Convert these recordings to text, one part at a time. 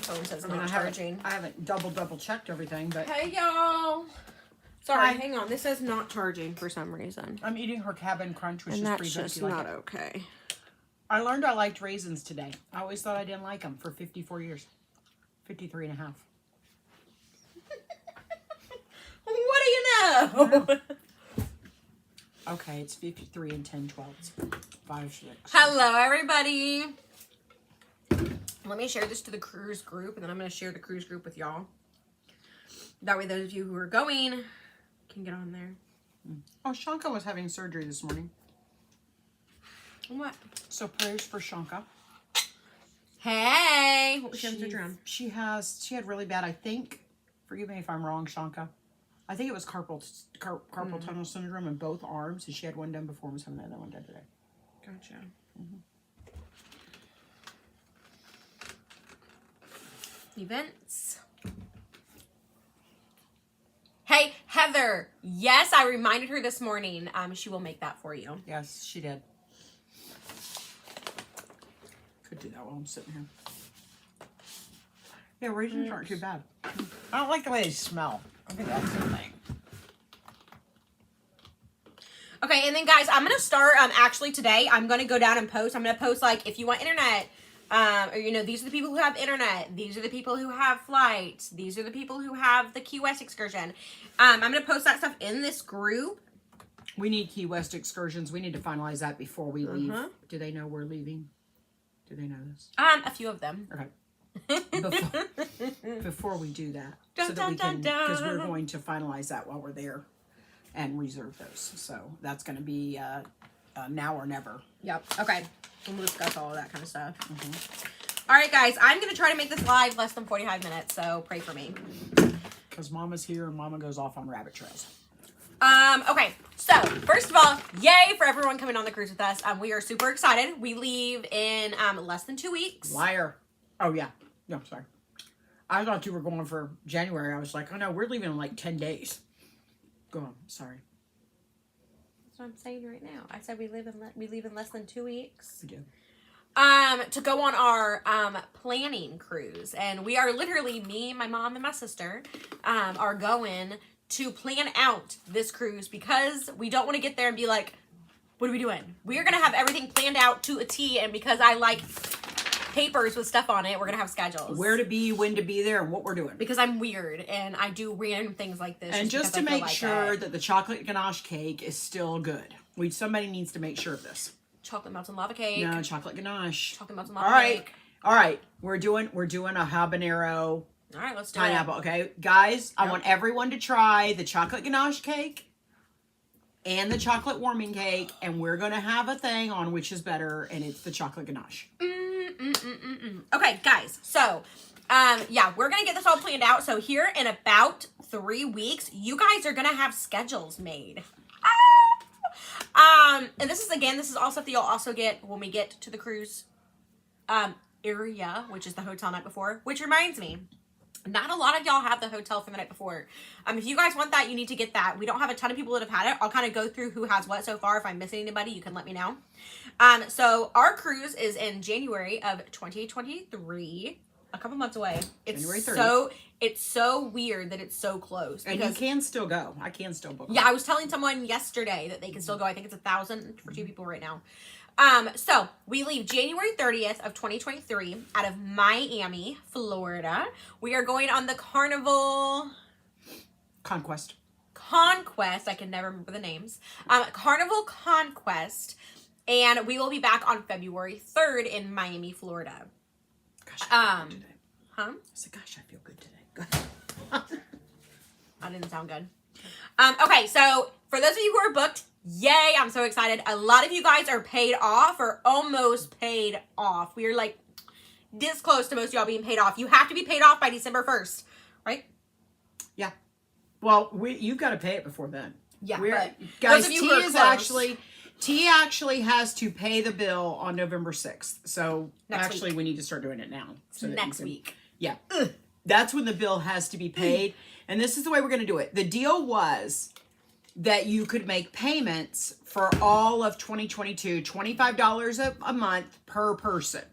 phone says I mean, not charging. I haven't double checked everything, but Hey, y'all. Sorry, Hi. hang on. This says not charging for some reason. I'm eating her Cabin Crunch, which And is that's pretty good. just If you like not it. okay. I learned I liked raisins today. I always thought I didn't like them for 54 years. 53 and a half. What do you know? Okay, it's 53 and 10 twelfths. 5, 6. Hello, everybody. Let me share this to the cruise group, and then I'm going to share the cruise group with y'all. That way those of you who are going can get on there. Oh, Shanka was having surgery this morning. What? So prayers for Shanka. Hey! What was she having surgery on? She had really bad, I think, forgive me if I'm wrong, Shanka. I think it was carpal tunnel syndrome in both arms, and she had one done before and was having another one done today. Gotcha. Events. Hey, Heather. Yes, I reminded her this morning. She will make that for you. Yes, she did. Could do that while I'm sitting here. Yeah, raisins aren't too bad. I don't like the way they smell. I think that's the thing. Okay, and then guys, I'm gonna start. Actually today, I'm gonna go down and post. I'm gonna post like if you want internet. Or, you know, these are the people who have internet. These are the people who have flights. These are the people who have the Key West excursion. I'm going to post that stuff in this group. We need Key West excursions. We need to finalize that before we leave. Do they know we're leaving? Do they know this? A few of them. Okay. Before we do that. So that we can, because we're going to finalize that while we're there and reserve those. So that's going to be now or never. Yep. Okay. And we'll discuss all of that kind of stuff. All right, guys. I'm going to try to make this live less than 45 minutes, so pray for me. Because Mama's here and Mama goes off on rabbit trails. Okay. So, first of all, yay for everyone coming on the cruise with us. We are super excited. We leave in less than 2 weeks. Liar. Oh, yeah. No, sorry. I thought you were going for January. I was like, oh, no, we're leaving in like 10 days. Go on. Sorry. That's what I'm saying right now. I said we leave in less than 2 weeks. We do. To go on our planning cruise, and we are literally, me, my mom, and my sister are going to plan out this cruise because we don't want to get there and be like, what are we doing? We are going to have everything planned out to a T, and because I like papers with stuff on it, we're going to have schedules. Where to be, when to be there, and what we're doing. Because I'm weird, and I do random things like this. And just to make sure that the chocolate ganache cake is still good. Somebody needs to make sure of this. Chocolate melted lava cake. No, chocolate ganache. Chocolate melted lava cake. All right. We're doing a habanero. All right, let's do pineapple. it. Okay, guys, I want everyone to try the chocolate ganache cake and the chocolate warming cake, and we're gonna have a thing on which is better, and it's the chocolate ganache. Okay, guys. So, yeah, we're gonna get this all planned out. So here in about 3 weeks, you guys are gonna have schedules made. And this is all stuff that you'll also get when we get to the cruise area, which is the hotel night before. Which reminds me, not a lot of y'all have the hotel for the night before. If you guys want that, you need to get that. We don't have a ton of people that have had it. I'll kind of go through who has what so far. If I'm missing anybody, you can let me know. So our cruise is in January of 2023. A couple months away. January 30th. It's so weird that it's so close. And you can still go. I can still book. Yeah, I was telling someone yesterday that they can still go. I think it's 1,000 for 2 people right now. So we leave January 30th of 2023 out of Miami, Florida. We are going on the Carnival Conquest. I can never remember the names. Carnival Conquest. And we will be back on February 3rd in Miami, Florida. Gosh, I feel good today. Huh? I said, gosh, I feel good today. Go ahead. That didn't sound good. Okay, so for those of you who are booked, yay, I'm so excited. A lot of you guys are paid off or almost paid off. We are like this close to most of y'all being paid off. You have to be paid off by December 1st, right? Yeah. Well, you've got to pay it before then. Yeah, guys, those of you who are close. T actually has to pay the bill on November 6th. So Next week. we need to start doing it now. So Next week. Yeah. That's when the bill has to be paid. And this is the way we're going to do it. The deal was that you could make payments for all of 2022, $25 a month per person.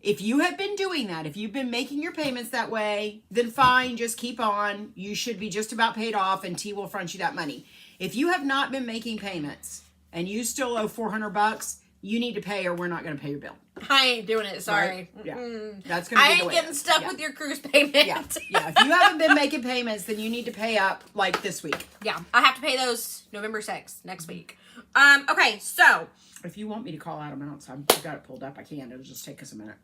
If you have been doing that, if you've been making your payments that way, then fine, just keep on. You should be just about paid off and T will front you that money. If you have not been making payments and you still owe $400, you need to pay or we're not going to pay your bill. I ain't doing it. Sorry. Right? Yeah. That's going to I be the ain't way getting stuck yeah. with your cruise payment. Yeah. Yeah. If you haven't been making payments, then you need to pay up like this week. Yeah. I have to pay those November 6th, next week. Okay. So. If you want me to call out amounts, I've got it pulled up. I can. It'll just take us a minute.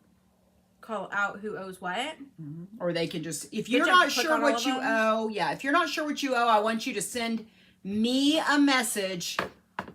Call out who owes what? Mm-hmm. Or they can just, if you're you not click sure on all what of you them? owe, yeah, if you're not sure what you owe, I want you to send me a message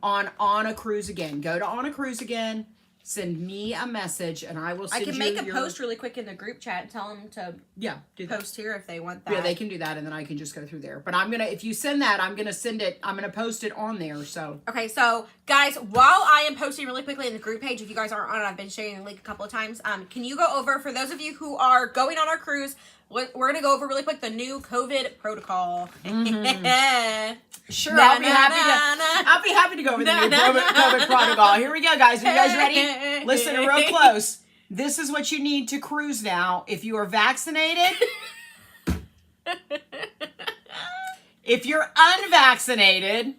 on a Cruise Again. Go to On a Cruise Again, send me a message, and I will send I you can make a your, post really quick in the group chat and tell them to yeah, do that. post here if they want that. Yeah, they can do that, and then I can just go through there. But I'm gonna, if you send that, I'm gonna send it. I'm gonna post it on there. So Okay, so guys, while I am posting really quickly in the group page, if you guys aren't on it, I've been sharing the link a couple of times. Can you go over, for those of you who are going on our cruise, we're going to go over really quick the new COVID protocol. sure, Na, I'll be na, happy na, to. na. I'll be happy to go over the Na, new na, COVID protocol. Here we go, guys. Are you guys ready? Listen na. real close. This is what you need to cruise now. If you are vaccinated, if you're unvaccinated,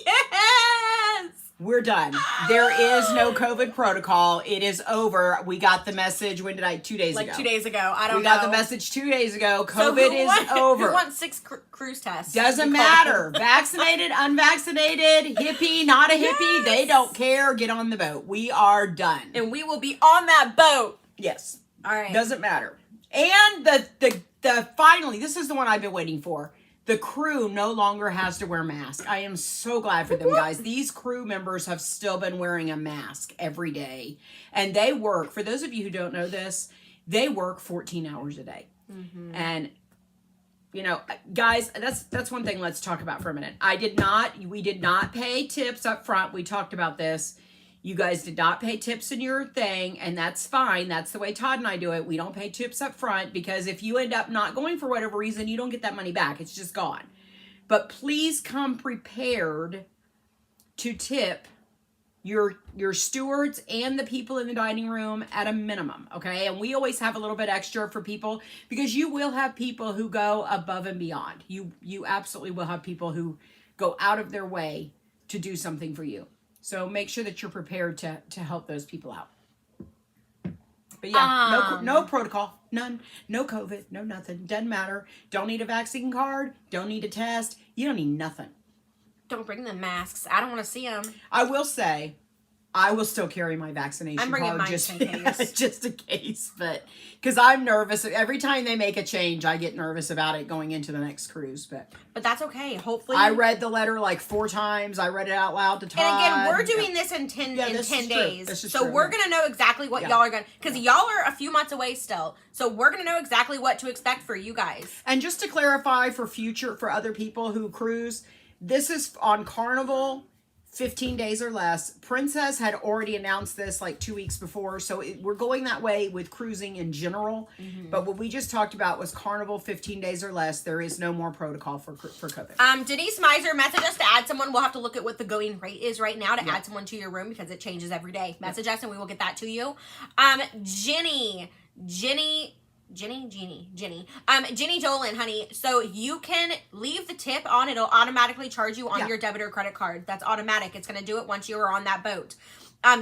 Yes! we're done. There is no COVID protocol. It is over. We got the message. When did I? 2 days Like ago. 2 days ago. I don't We know. got the message 2 days ago. So COVID who is want- over. Who wants 6 cruise tests? Doesn't matter. Vaccinated, unvaccinated, hippie, not a hippie. They don't care. Get on the boat. We are done. And we will be on that boat. Yes. All right. Doesn't matter. And the finally, this is the one I've been waiting for. The crew no longer has to wear masks. I am so glad for them, guys. These crew members have still been wearing a mask every day. And they work, for those of you who don't know this, they work 14 hours a day. Mm-hmm. And you know, guys, that's one thing let's talk about for a minute. We did not pay tips up front. We talked about this. You guys did not pay tips in your thing, and that's fine. That's the way Todd and I do it. We don't pay tips up front because if you end up not going for whatever reason, you don't get that money back. It's just gone. But please come prepared to tip your stewards and the people in the dining room at a minimum, okay? And we always have a little bit extra for people because you will have people who go above and beyond. You absolutely will have people who go out of their way to do something for you. So make sure that you're prepared to help those people out. But yeah, no protocol, none, no COVID, no nothing. Doesn't matter. Don't need a vaccine card. Don't need a test. You don't need nothing. Don't bring the masks. I don't want to see them. I will say, I will still carry my vaccination I'm bringing card mine just in case. just in case. But because I'm nervous every time they make a change, I get nervous about it going into the next cruise. But that's okay. Hopefully, I read the letter like 4 times. I read it out loud to Todd. And again, we're doing this in 10 this is true. days. This is So true, we're yeah. going to know exactly what Yeah. y'all are going to, because y'all are a few months away still. So we're going to know exactly what to expect for you guys. And just to clarify for other people who cruise, this is on Carnival, 15 days or less. Princess had already announced this like 2 weeks before, so we're going that way with cruising in general. Mm-hmm. But what we just talked about was Carnival, 15 days or less. There is no more protocol for COVID. Denise Miser messaged us to add someone. We'll have to look at what the going rate is right now to add someone to your room because it changes every day. Message us and we will get that to you. Jenny Dolan, honey. So you can leave the tip on. It'll automatically charge you on your debit or credit card. That's automatic. It's going to do it once you are on that boat.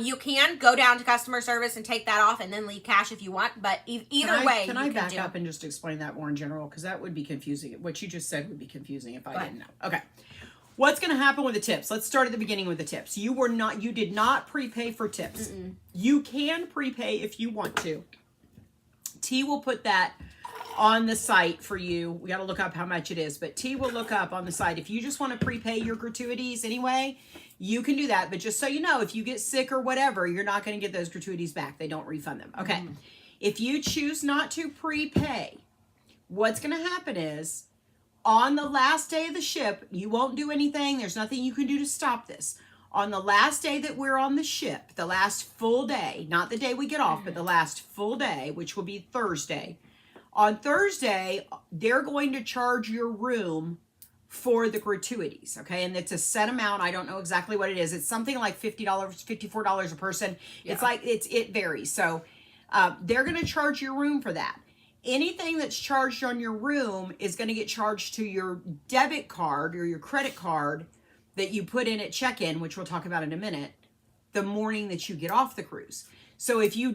You can go down to customer service and take that off and then leave cash if you want. But either way, can I back up and just explain that more in general? Because that would be confusing. What you just said would be confusing if I didn't know. Okay. What's going to happen with the tips? Let's start at the beginning with the tips. You did not prepay for tips. You can prepay if you want to. T will put that on the site for you. We got to look up how much it is, but T will look up on the site. If you just want to prepay your gratuities anyway, you can do that. But just so you know, if you get sick or whatever, you're not going to get those gratuities back. They don't refund them. Okay. If you choose not to prepay, what's going to happen is on the last day of the ship, you won't do anything. There's nothing you can do to stop this. On the last day that we're on the ship, the last full day, not the day we get off, but the last full day, which will be Thursday. On Thursday, they're going to charge your room for the gratuities, okay? And it's a set amount. I don't know exactly what it is. It's something like $50, $54 a person. Yeah. It's like, it varies. So they're going to charge your room for that. Anything that's charged on your room is going to get charged to your debit card or your credit card that you put in at check-in, which we'll talk about in a minute, the morning that you get off the cruise. So if you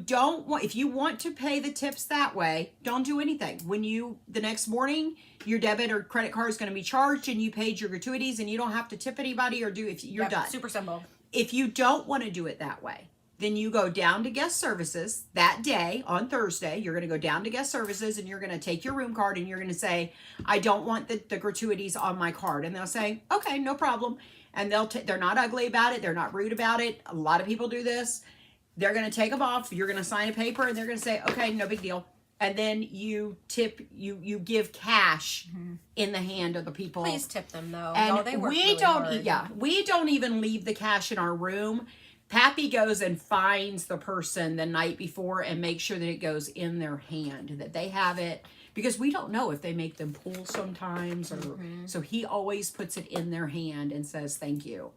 want to pay the tips that way, don't do anything. When the next morning, your debit or credit card is going to be charged and you paid your gratuities and you don't have to tip anybody or you're done. Super simple. If you don't want to do it that way, then you go down to guest services that day on Thursday. You're going to go down to guest services and you're going to take your room card and you're going to say, I don't want the gratuities on my card. And they'll say, okay, no problem. And they're not ugly about it. They're not rude about it. A lot of people do this. They're going to take them off. You're going to sign a paper and they're going to say, okay, no big deal. And then you tip, you give cash in the hand of the people. Please tip them though. And Y'all, they work really hard. We don't even leave the cash in our room. Pappy goes and finds the person the night before and makes sure that it goes in their hand, that they have it, because we don't know if they make them pull sometimes, or so he always puts it in their hand and says thank you,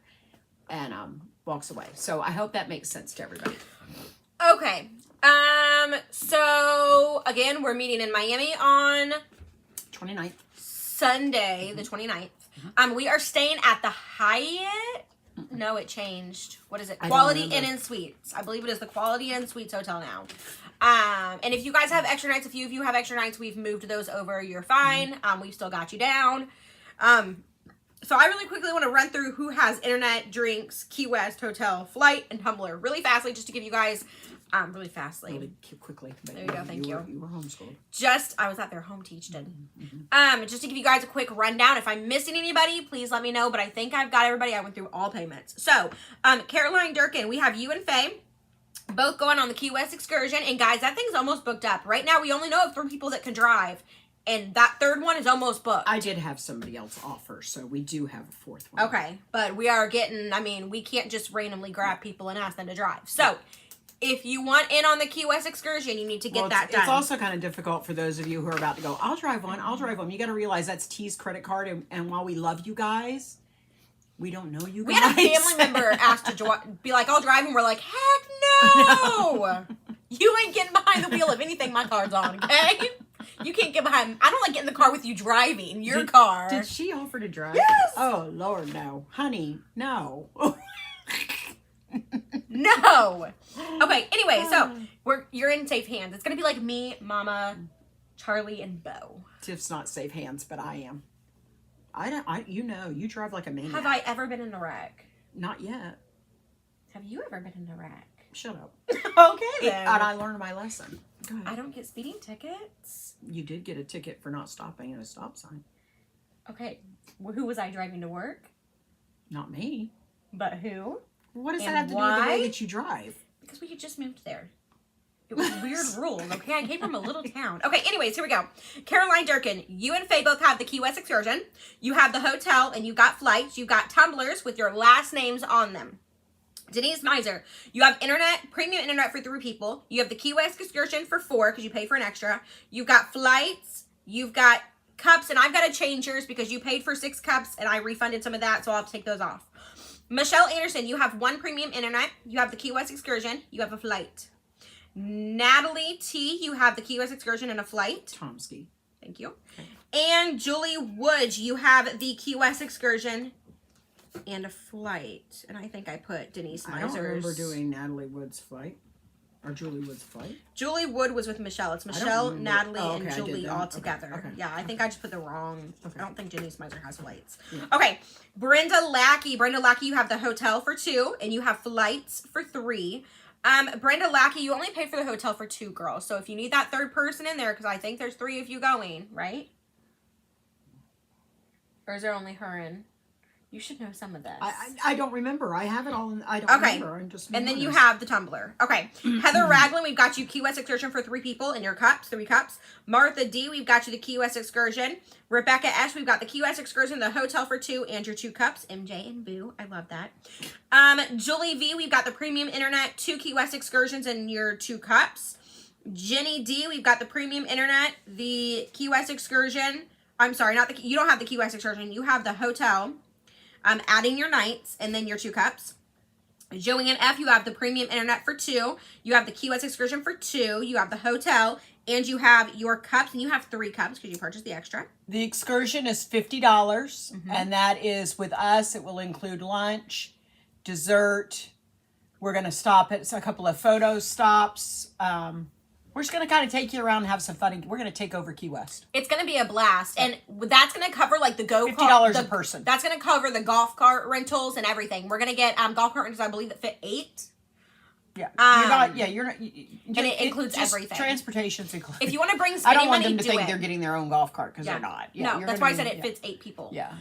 and walks away. So I hope that makes sense to everybody. Okay. So again, we're meeting in Miami on 29th. Sunday, the 29th. We are staying at the Hyatt. No, it changed. What is it? Quality Inn and Suites. I believe it is the Quality Inn Suites Hotel now. And if you guys have extra nights, a few of you have extra nights, we've moved those over. You're fine. We've still got you down. So I really quickly want to run through who has internet, drinks, Key West, hotel, flight, and Tumblr really fastly, just to give you guys really fastly. Really quickly. There you go. Thank you. You were homeschooled. I was at their home teaching. Just to give you guys a quick rundown. If I'm missing anybody, please let me know. But I think I've got everybody. I went through all payments. So, Caroline Durkin, we have you and Faye both going on the Key West excursion. And guys, that thing's almost booked up. Right now, we only know of 3 people that can drive. And that third one is almost booked. I did have somebody else offer, so we do have a 4th one. Okay. But we are getting, we can't just randomly grab people and ask them to drive. So, if you want in on the Key West excursion, you need to get that done. It's also kind of difficult for those of you who are about to go, I'll drive one. You got to realize that's T's credit card. And while we love you guys, we don't know you guys. We had a family member ask to be like, I'll drive. And we're like, heck no. You ain't getting behind the wheel of anything my car's on, okay? You can't get behind. I don't like getting in the car with you driving your car. Did she offer to drive? Yes. Oh, Lord, no. Honey, no. No. Okay, anyway, so you're in safe hands. It's going to be like me, Mama, Charlie, and Bo. Tiff's not safe hands, but I am. You drive like a maniac. Have I ever been in a wreck? Not yet. Have you ever been in a wreck? Shut up. Okay, then. And I learned my lesson. Go ahead. I don't get speeding tickets. You did get a ticket for not stopping at a stop sign. Okay, who was I driving to work? Not me. But who? What does that have to do with the way that you drive? Because we had just moved there. It was weird rules, okay? I came from a little town. Okay, anyways, here we go. Caroline Durkin, you and Faye both have the Key West excursion. You have the hotel, and you got flights. You got tumblers with your last names on them. Denise Miser, you have internet, premium internet for 3 people. You have the Key West excursion for 4 because you pay for an extra. You've got flights. You've got cups, and I've got to change yours because you paid for 6 cups, and I refunded some of that, so I'll have to take those off. Michelle Anderson, you have 1 premium internet. You have the Key West excursion. You have a flight. Natalie T, you have the Key West excursion and a flight. Tomsky. Thank you. Okay. And Julie Woods, you have the Key West excursion and a flight. And I think I put Denise Miser's. I don't remember doing Natalie Wood's flight. Or Julie Wood's flight. Julie Wood was with Michelle. It's Michelle, Natalie, and Julie all together. Okay. Yeah, I think I just put the wrong. Okay. I don't think Denise Miser has flights. Yeah. Okay, Brenda Lackey, you have the hotel for 2, and you have flights for 3. Brenda Lackey, you only pay for the hotel for 2 girls. So if you need that 3rd person in there, because I think there's 3 of you going, right? Or is there only her in? You should know some of this. I don't remember. I have it all. I don't remember. I'm just. And then you have the tumbler. Okay. Heather Ragland, we've got you Key West excursion for 3 people in your cups, 3 cups. Martha D, we've got you the Key West excursion. Rebecca S, we've got the Key West excursion, the hotel for 2, and your 2 cups. MJ and Boo, I love that. Julie V, we've got the premium internet, 2 Key West excursions, and your 2 cups. Jenny D, we've got the premium internet, the Key West excursion. I'm sorry, you don't have the Key West excursion. You have the hotel. Adding your nights and then your 2 cups. Joanne F., you have the premium internet for 2. You have the Key West excursion for 2. You have the hotel, and you have your cups, and you have 3 cups because you purchased the extra. The excursion is $50, and that is with us. It will include lunch, dessert. We're going to stop at a couple of photo stops. We're just going to kind of take you around and have some fun. We're going to take over Key West. It's going to be a blast. And that's going to cover like the go-kart. $50 a person. That's going to cover the golf cart rentals and everything. We're going to get golf cart rentals, I believe, that fit 8. Yeah. You're not. And it includes everything. Transportation's included. If you want to bring I spending don't want money, them to think they're getting their own golf cart because they're not. Yeah, no, that's why I said it fits 8 people. Yeah.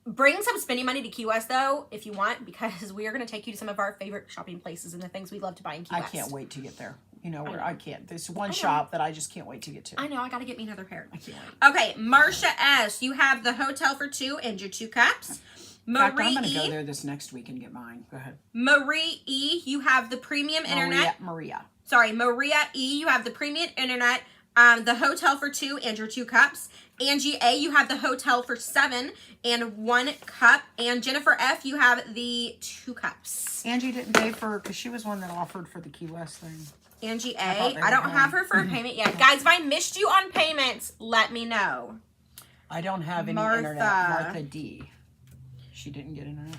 Bring some spending money to Key West, though, if you want, because we are going to take you to some of our favorite shopping places and the things we love to buy in Key West. I can't wait to get there. You know, where I can't. There's one shop that I just can't wait to get to. I know. I got to get me another pair. I can't wait. Okay, Marcia S., you have the hotel for 2 and your 2 cups. In fact, I'm going to go there this next week and get mine. Go ahead. Marie E., you have the premium internet. Maria E., you have the premium internet, the hotel for 2 and your 2 cups. Angie A., you have the hotel for 7 and 1 cup. And Jennifer F., you have the 2 cups. Angie didn't pay for, because she was one that offered for the Key West thing. Angie A., I don't have her for a payment yet. Guys, if I missed you on payments, let me know. I don't have any internet. Martha D., she didn't get internet.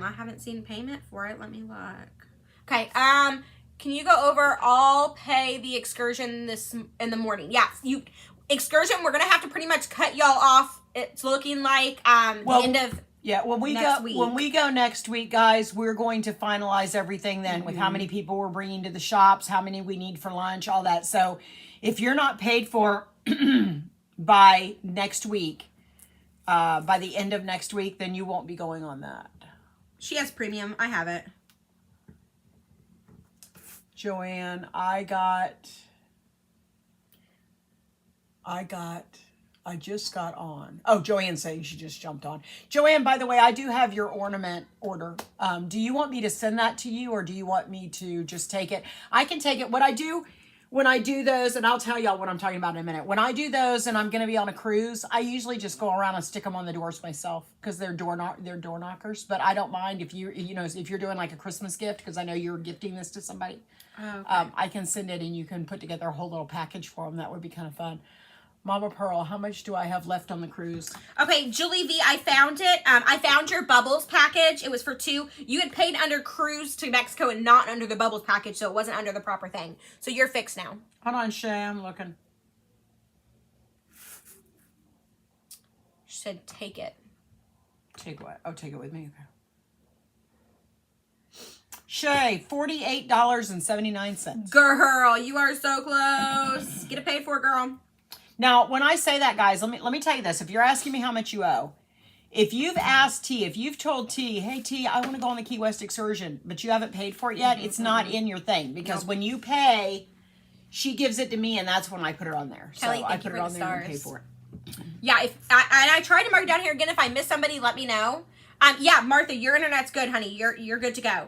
I haven't seen payment for it. Let me look. Okay. Can you go over? I'll pay the excursion in the morning. Yes, excursion. We're gonna have to pretty much cut y'all off. It's looking like the end of. Yeah, when we go next week, guys, we're going to finalize everything then with how many people we're bringing to the shops, how many we need for lunch, all that. So, if you're not paid for by next week. By the end of next week, then you won't be going on that. She has premium. I have it. Joanne, I just got on. Oh, Joanne's saying she just jumped on. Joanne, by the way, I do have your ornament order. Do you want me to send that to you or do you want me to just take it? I can take it. What I do when I do those, and I'll tell y'all what I'm talking about in a minute. When I do those and I'm going to be on a cruise, I usually just go around and stick them on the doors myself because they're door knockers. But I don't mind if if you're doing like a Christmas gift, because I know you're gifting this to somebody. Okay. I can send it and you can put together a whole little package for them. That would be kind of fun. Mama Pearl, how much do I have left on the cruise? Okay, Julie V, I found it. I found your Bubbles package. It was for 2. You had paid under cruise to Mexico and not under the Bubbles package, so it wasn't under the proper thing. So you're fixed now. Hold on, Shay, I'm looking. She said, take it. Take what? Oh, take it with me. Okay. Shay, $48.79. Girl, you are so close. Get it paid for, girl. Now, when I say that, guys, let me tell you this. If you're asking me how much you owe, if you've asked T, if you've told T, hey, T, I want to go on the Key West excursion, but you haven't paid for it yet, it's not in your thing. Because when you pay, she gives it to me, and that's when I put it on there. Kelly, so I put it on there and pay for it. Yeah, I tried to mark it down here again. If I miss somebody, let me know. Yeah, Martha, your internet's good, honey. You're good to go.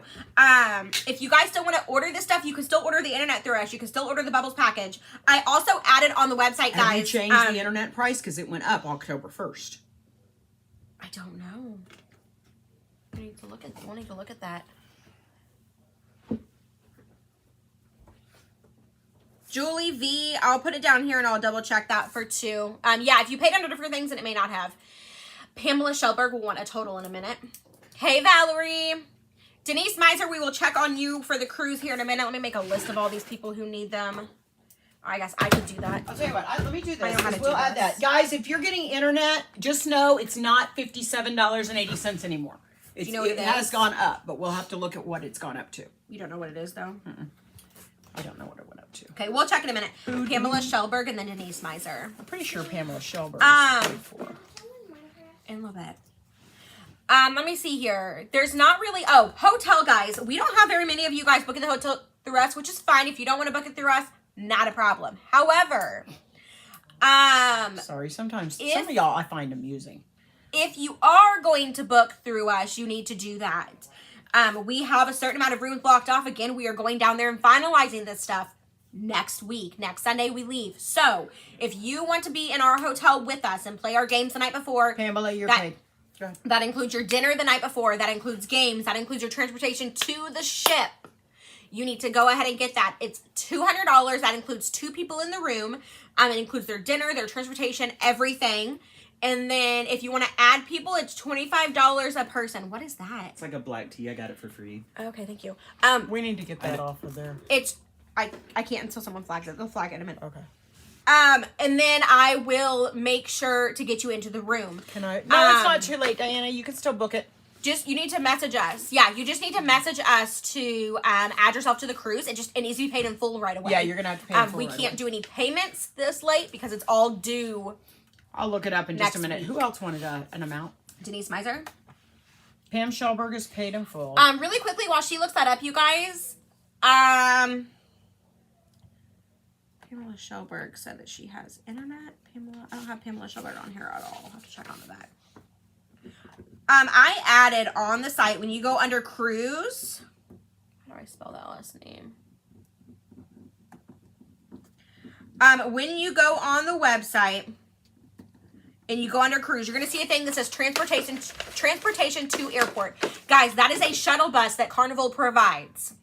If you guys still want to order this stuff, you can still order the internet through us. You can still order the Bubbles package. I also added on the website, guys. Have you changed the internet price? Because it went up October 1st. I don't know. We'll need to look at that. Julie V, I'll put it down here and I'll double check that for 2. Yeah, if you paid under different things, then it may not have. Pamela Shelberg will want a total in a minute. Hey, Valerie. Denise Miser, we will check on you for the cruise here in a minute. Let me make a list of all these people who need them. I guess I could do that. I'll tell you what. Let me do this. I know how to we'll do add this. that. Guys, if you're getting internet, just know it's not $57.80 anymore. Do you know what it has is? gone up, but we'll have to look at what it's gone up to. You don't know what it is, though? I don't know what it went up to. Okay, we'll check in a minute. Pamela Shelberg and then Denise Miser. I'm pretty sure Pamela Shelberg is paid for. In a little bit. Let me see here. There's not really... Oh, hotel, guys. We don't have very many of you guys booking the hotel through us, which is fine. If you don't want to book it through us, not a problem. However, sorry, sometimes some of y'all I find amusing. If you are going to book through us, you need to do that. We have a certain amount of rooms blocked off. Again, we are going down there and finalizing this stuff next week. Next Sunday, we leave. So, if you want to be in our hotel with us and play our games the night before... Pamela, you're paid. Go ahead. That includes your dinner the night before. That includes games. That includes your transportation to the ship. You need to go ahead and get that. It's $200. That includes 2 people in the room. It includes their dinner, their transportation, everything. And then if you want to add people, it's $25 a person. What is that? It's like a black tea. I got it for free. Okay, thank you. We need to get that off of there. It's I can't until someone flags it. They'll flag it in a minute. Okay. And then I will make sure to get you into the room. Can I? No, it's not too late, Diana. You can still book it. You need to message us. Yeah, you just need to message us to add yourself to the cruise. It needs to be paid in full right away. Yeah, you're gonna have to pay in full. We can't do any payments this late because it's all due. I'll look it up in just a Next minute. week. Who else wanted an amount? Denise Miser. Pam Schellberg is paid in full. Really quickly while she looks that up, you guys. Pamela Schellberg said that she has internet. I don't have Pamela Schellberg on here at all. I'll have to check onto that. I added on the site when you go under cruise. How do I spell that last name? When you go on the website and you go under cruise, you're going to see a thing that says transportation to airport. Guys, that is a shuttle bus that Carnival provides.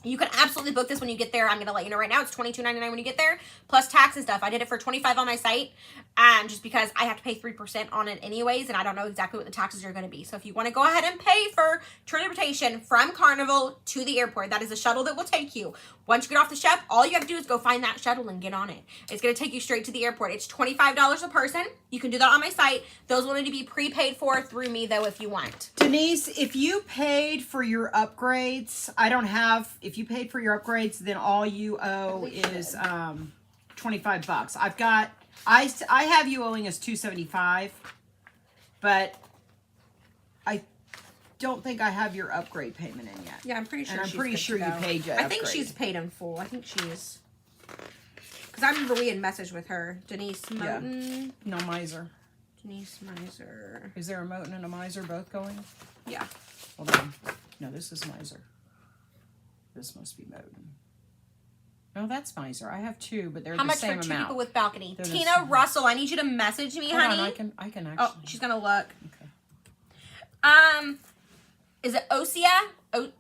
You can absolutely book this when you get there. I'm going to let you know right now. It's $22.99 when you get there, plus tax and stuff. I did it for $25 on my site, just because I have to pay 3% on it anyways, and I don't know exactly what the taxes are going to be. So if you want to go ahead and pay for transportation from Carnival to the airport, that is a shuttle that will take you. Once you get off the ship, all you have to do is go find that shuttle and get on it. It's going to take you straight to the airport. It's $25 a person. You can do that on my site. Those will need to be prepaid for through me, though, if you want. Denise, if you paid for your upgrades, if you paid for your upgrades, then all you owe is $25. I have you owing us $275, but I don't think I have your upgrade payment in yet. Yeah, I'm pretty sure. And I'm she's pretty good sure to you go. paid your I think upgrade. she's paid in full. I think she's, because I remember we had messaged with her, Denise Moten. No, Miser. Denise Miser. Is there a Moten and a Miser both going? Yeah. Hold on. No, this is Miser. This must be Moten. No, that's Miser. I have 2, but they're How the much same for 2 amount. people with balcony? They're the Tina same. Russell, I need you to message me, Hold honey. on, I can actually. Oh, she's gonna look. Okay. Is it Osea?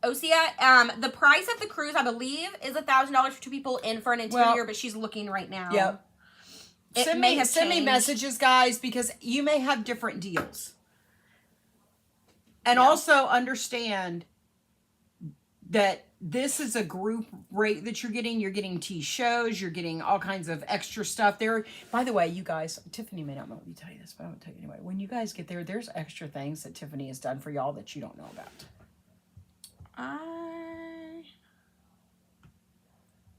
Osea. The price of the cruise, I believe, is $1,000 for 2 people in for an interior, but she's looking right now. Yep. Send me changed. messages, guys, because you may have different deals. And also understand that this is a group rate that you're getting. You're getting shows. You're getting all kinds of extra stuff there. By the way, you guys, Tiffany may not let me tell you this, but I'm going to tell you anyway. When you guys get there, there's extra things that Tiffany has done for y'all that you don't know about. All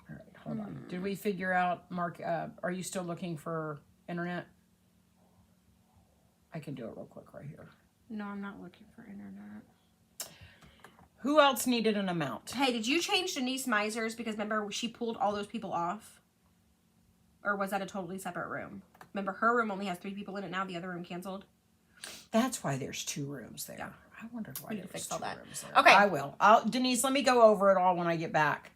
right, hold on. Did we figure out, Mark, are you still looking for internet? I can do it real quick right here. No, I'm not looking for internet. Who else needed an amount? Hey, did you change Denise Miser's? Because remember, she pulled all those people off? Or was that a totally separate room? Remember, her room only has 3 people in it now. The other room canceled. That's why there's 2 rooms there. Yeah. I wondered why We there can was fix all 2 that. rooms there. Okay. I will. Denise, let me go over it all when I get back.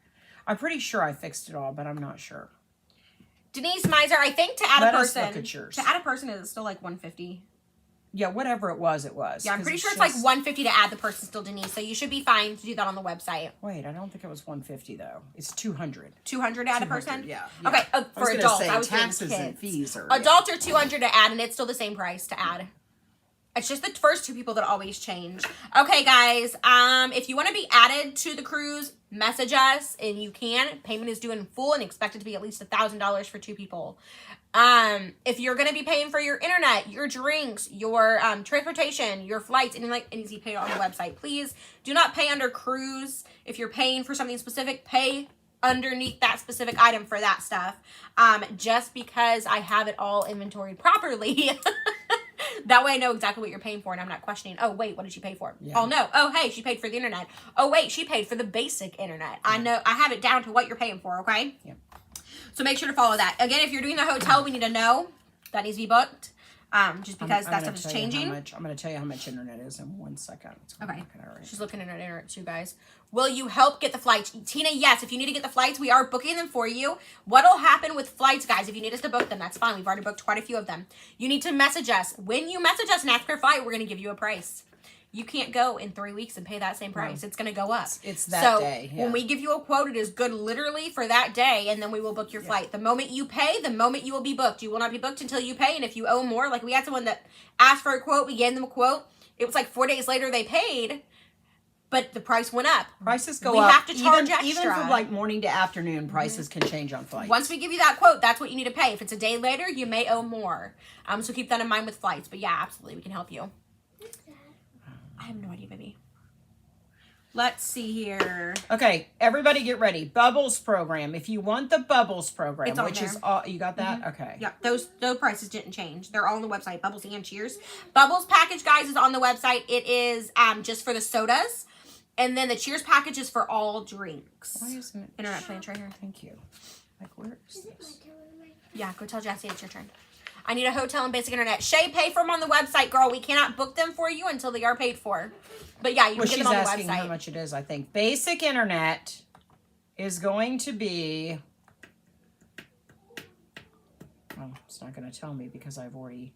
I'm pretty sure I fixed it all, but I'm not sure. Denise Miser, I think to add Let a us person. look at yours. To add a person is still like $150. Yeah, whatever it was, it was. Yeah, I'm 'Cause pretty sure it's just- like $150 to add the person still, Denise. So you should be fine to do that on the website. Wait, I don't think it was $150 though. It's $200. $200 to add a 200, person? yeah. Okay, I for was gonna adults. say I was doing taxes and kids. fees are Adults are $200 to add, and it's still the same price to add. It's just the first 2 people that always change. Okay, guys. If you want to be added to the cruise, message us, and you can. Payment is due in full and expected to be at least $1,000 for 2 people. If you're going to be paying for your internet, your drinks, your transportation, your flights, anything like anything paid on the website, please do not pay under cruise. If you're paying for something specific, pay underneath that specific item for that stuff. Just because I have it all inventoried properly. That way I know exactly what you're paying for and I'm not questioning, oh, wait, what did she pay for? Yeah. Oh, no. Oh, hey, she paid for the internet. Oh, wait, she paid for the basic internet. I know. I have it down to what you're paying for, okay? Yep. So make sure to follow that. Again, if you're doing the hotel, we need to know. That needs to be booked. just because that stuff is changing. I'm going to tell you how much internet is in 1 second. Okay. She's looking at her internet too, guys. Will you help get the flights? Tina, yes. If you need to get the flights, we are booking them for you. What'll happen with flights, guys? If you need us to book them, that's fine. We've already booked quite a few of them. You need to message us. When you message us and ask for a flight, we're going to give you a price. You can't go in 3 weeks and pay that same price. No. It's going to go up. It's that day. So when we give you a quote, it is good literally for that day, and then we will book your flight. The moment you pay, the moment you will be booked. You will not be booked until you pay, and if you owe more, like we had someone that asked for a quote, we gave them a quote. It was like 4 days later they paid, but the price went up. Prices go up. We have to charge extra. Even from like morning to afternoon, prices can change on flights. Once we give you that quote, that's what you need to pay. If it's a day later, you may owe more. So keep that in mind with flights. But yeah, absolutely, we can help you. I have no idea, baby. Let's see here. Okay, everybody get ready. Bubbles program. If you want the Bubbles program, it's on which there. is all, you got that? Okay. Yeah, those prices didn't change. They're all on the website. Bubbles and Cheers. Bubbles package, guys, is on the website. It is just for the sodas. And then the Cheers package is for all drinks. Why isn't it? Internet plans right here. Thank you. Like, where is this? Yeah, go tell Jessie it's your turn. I need a hotel and basic internet. Shay, pay for them on the website, girl. We cannot book them for you until they are paid for. But yeah, you can get them on the website. She's asking how much it is, I think. Basic internet is going to be... Well, it's not going to tell me because I've already...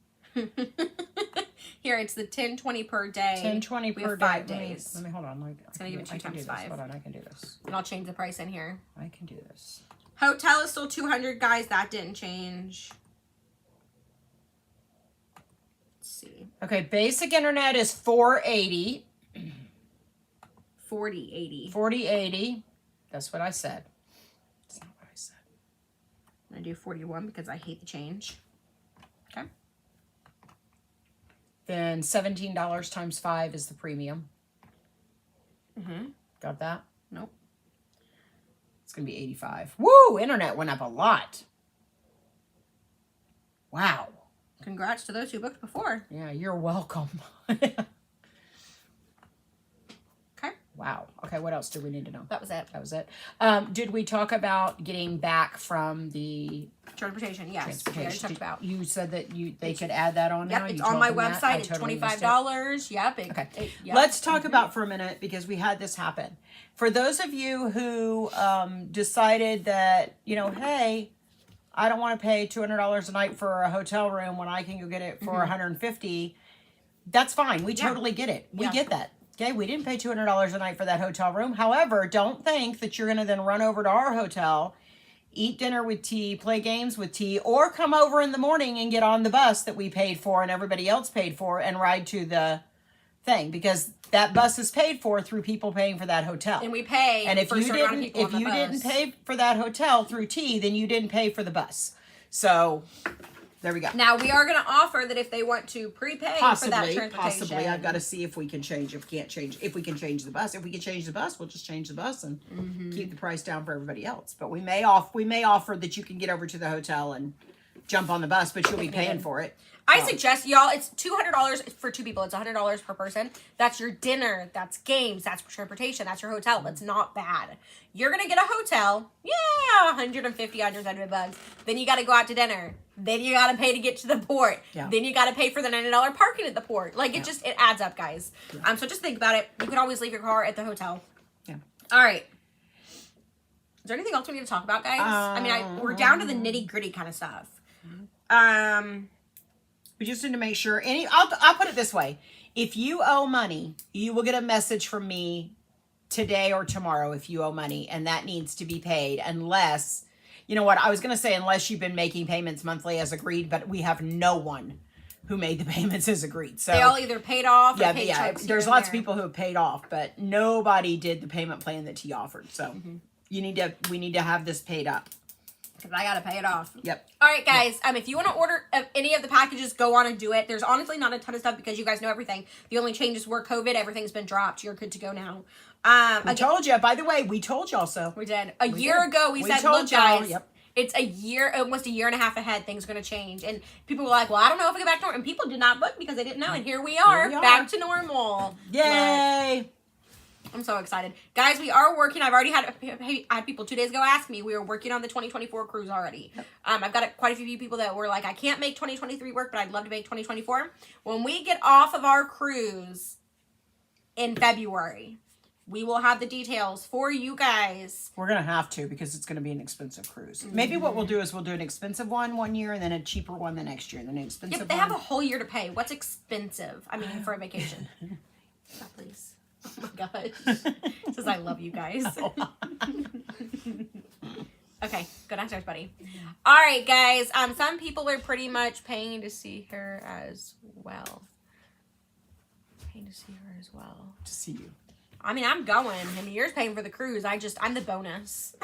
Here, it's the 1020 per day. 1020 per day. 5 days. Let me hold on. It's going to give it 2 times 5. Hold on, I can do this. And I'll change the price in here. I can do this. Hotel is still 200, guys. That didn't change. See. Okay, basic internet is $480. 4080. 4080. That's what I said. That's not what I said. I'm gonna do 41 because I hate the change. Okay. Then $17 times 5 is the premium. Mm-hmm. Got that? Nope. It's gonna be 85. Woo! Internet went up a lot. Wow. Congrats to those who booked before. Yeah, you're welcome. Okay. Wow. Okay, what else do we need to know? That was it. That was it. Did we talk about getting back from the transportation? Yes. We already talked about. You said that they could add that on now? Yep, it's on my website. It's $25. Yep. Okay. Let's talk about for a minute, because we had this happen. For those of you who decided that, hey, I don't want to pay $200 a night for a hotel room when I can go get it for $150. That's fine. We totally get it. We get that. Okay, we didn't pay $200 a night for that hotel room. However, don't think that you're going to then run over to our hotel, eat dinner with T, play games with T, or come over in the morning and get on the bus that we paid for and everybody else paid for and ride to the thing, because that bus is paid for through people paying for that hotel. And we pay. And if you didn't pay for that hotel through T, then you didn't pay for the bus. So there we go. Now we are going to offer that if they want to prepay for that transportation. Possibly. I've got to see if we can change. If we can change the bus. If we can change the bus, we'll just change the bus and keep the price down for everybody else. But we may offer that you can get over to the hotel and jump on the bus, but you'll be paying for it. I suggest, y'all, it's $200 for 2 people. It's $100 per person. That's your dinner. That's games. That's transportation. That's your hotel. That's not bad. You're going to get a hotel. Yeah, $150, $100. Then you got to go out to dinner. Then you got to pay to get to the port. Yeah. Then you got to pay for the $90 parking at the port. Like, it adds up, guys. Yeah. So just think about it. You can always leave your car at the hotel. Yeah. All right. Is there anything else we need to talk about, guys? We're down to the nitty-gritty kind of stuff. We just need to make sure. I'll put it this way: if you owe money, you will get a message from me today or tomorrow if you owe money, and that needs to be paid. Unless, you know what, I was going to say unless you've been making payments monthly as agreed, but we have no one who made the payments as agreed. So they all either paid off or paid checks. There's lots of people who have paid off, but nobody did the payment plan that T offered. So we need to have this paid up. I gotta pay it off. Yep. All right, guys. If you want to order any of the packages, go on and do it. There's honestly not a ton of stuff because you guys know everything. The only changes were COVID. Everything's been dropped. You're good to go now. We told you. By the way, we told y'all so. We did. A year ago, we said, look, guys, it's almost a year and a half ahead. Things are going to change. And people were like, well, I don't know if I get back to normal. And people did not book because they didn't know. And here we are. Back to normal. Yay. I'm so excited. Guys, we are working. I've already had people 2 days ago ask me. We are working on the 2024 cruise already. I've got quite a few people that were like, I can't make 2023 work, but I'd love to make 2024. When we get off of our cruise in February, we will have the details for you guys. We're going to have to because it's going to be an expensive cruise. Maybe what we'll do is we'll do an expensive one year and then a cheaper one the next year and then an expensive Yeah, but they have a whole year to pay. What's expensive? I mean, for a vacation. Stop, please. Oh my gosh. Says I love you guys. Okay, go downstairs, buddy. All right, guys. Some people are pretty much paying to see her as well. Paying to see her as well. to see you. I mean, I'm going, and you're paying for the cruise. I'm the bonus.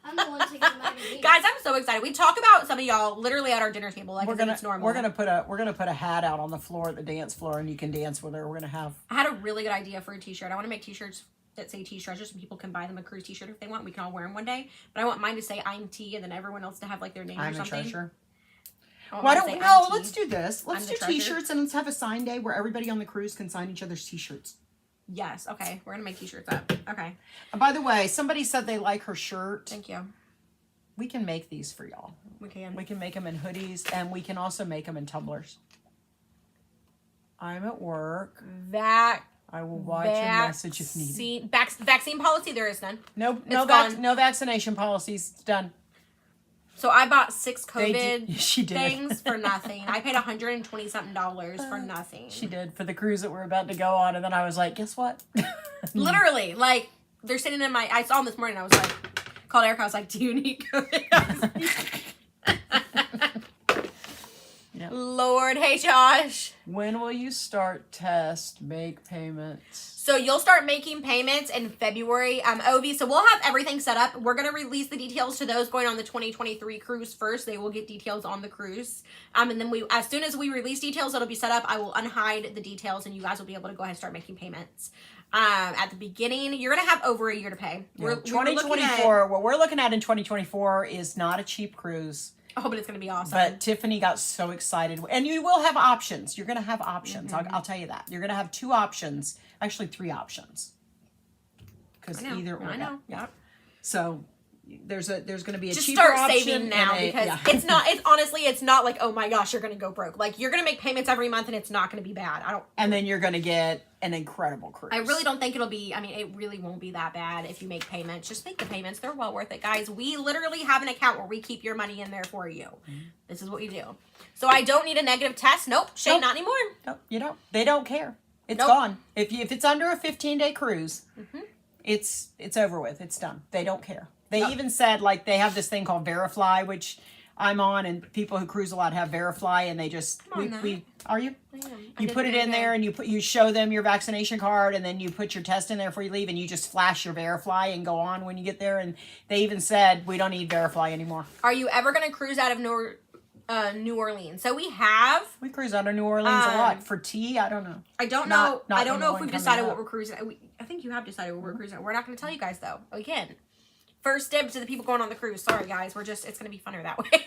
I'm the one taking my vacation. Guys, I'm so excited. We talk about some of y'all literally at our dinner table, like We're as if it's normal. we're gonna put a hat out on the floor at the dance floor, and you can dance with her. We're gonna have. I had a really good idea for a t-shirt. I want to make t-shirts that say T-Treasures, and people can buy them a cruise t-shirt if they want. We can all wear them one day. But I want mine to say I'm T, and then everyone else to have like their name or I'm a something. treasure. I want Why mine to don't say, no? I'm T. Let's do this. Let's I'm do the treasure. T-shirts and let's have a sign day where everybody on the cruise can sign each other's T-shirts. Yes. Okay. We're gonna make t-shirts up. Okay. And by the way, somebody said they like her shirt. Thank you. We can make these for y'all. We can. We can make them in hoodies, and we can also make them in tumblers. I'm at work. I will watch a message if needed. Vaccine policy, there is none. No gone. no vaccination policies. It's done. So I bought 6 They COVID did- she did. things for nothing. I paid $120 something for nothing. She did for the cruise that we're about to go on, and then I was like, guess what? Literally, like, they're sitting in my, I saw them this morning, I was like, called Erica, I was like, do you need COVID? Yep. Lord, hey Josh. When will you start test, make payments? So you'll start making payments in February, Ovi. So we'll have everything set up. We're going to release the details to those going on the 2023 cruise first. They will get details on the cruise. And then as soon as we release details, it'll be set up. I will unhide the details and you guys will be able to go ahead and start making payments. At the beginning, you're going to have over a year to pay. Yeah. 2024, what we're looking at in 2024 is not a cheap cruise. Oh, but it's going to be awesome. But Tiffany got so excited. And you will have options. You're going to have options. I'll tell you that. You're going to have 2 options. Actually, 3 options. Because either or. I know. Yeah. So there's going to be a Just cheaper start option saving now and because it's not like, oh my gosh, you're going to go broke. Like, you're going to make payments every month and it's not going to be bad. And then you're going to get an incredible cruise. I really don't think it really won't be that bad if you make payments. Just make the payments. They're well worth it, guys. We literally have an account where we keep your money in there for you. This is what we do. So I don't need a negative test. Nope. Shay, Nope. not anymore. No, you don't. They don't care. It's Nope. gone. If it's under a 15-day cruise, it's over with. It's done. They don't care. They even said, like, they have this thing called Verifly, which I'm on, and people who cruise a lot have Verifly, and they just are you? You put it in there, and you show them your vaccination card, and then you put your test in there before you leave, and you just flash your Verifly and go on when you get there. And they even said we don't need Verifly anymore. Are you ever going to cruise out of New Orleans? So we have. We cruise out of New Orleans a lot for tea. I don't know. I don't Not know. I don't when know the if we've one decided coming what up. we're cruising. I think you have decided what we're cruising. We're not going to tell you guys though. Again, first dibs to the people going on the cruise. Sorry guys, it's going to be funner that way.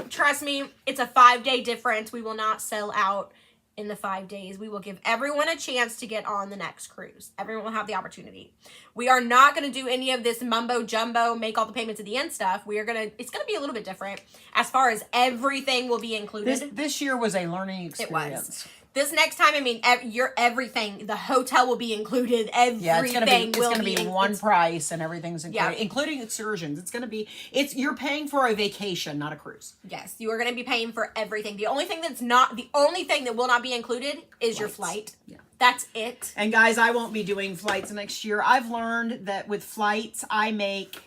Trust me, it's a 5-day difference. We will not sell out in the 5 days. We will give everyone a chance to get on the next cruise. Everyone will have the opportunity. We are not going to do any of this mumbo jumbo, make all the payments at the end stuff. It's going to be a little bit different as far as everything will be included. This year was a learning It experience. was. This next time, your everything, the hotel will be included. Everything it's gonna be one price and everything's included, Yeah. including excursions. You're paying for a vacation, not a cruise. Yes, you are going to be paying for everything. The only thing that will not be included is your flight. Yeah. That's it. And guys, I won't be doing flights next year. I've learned that with flights, I make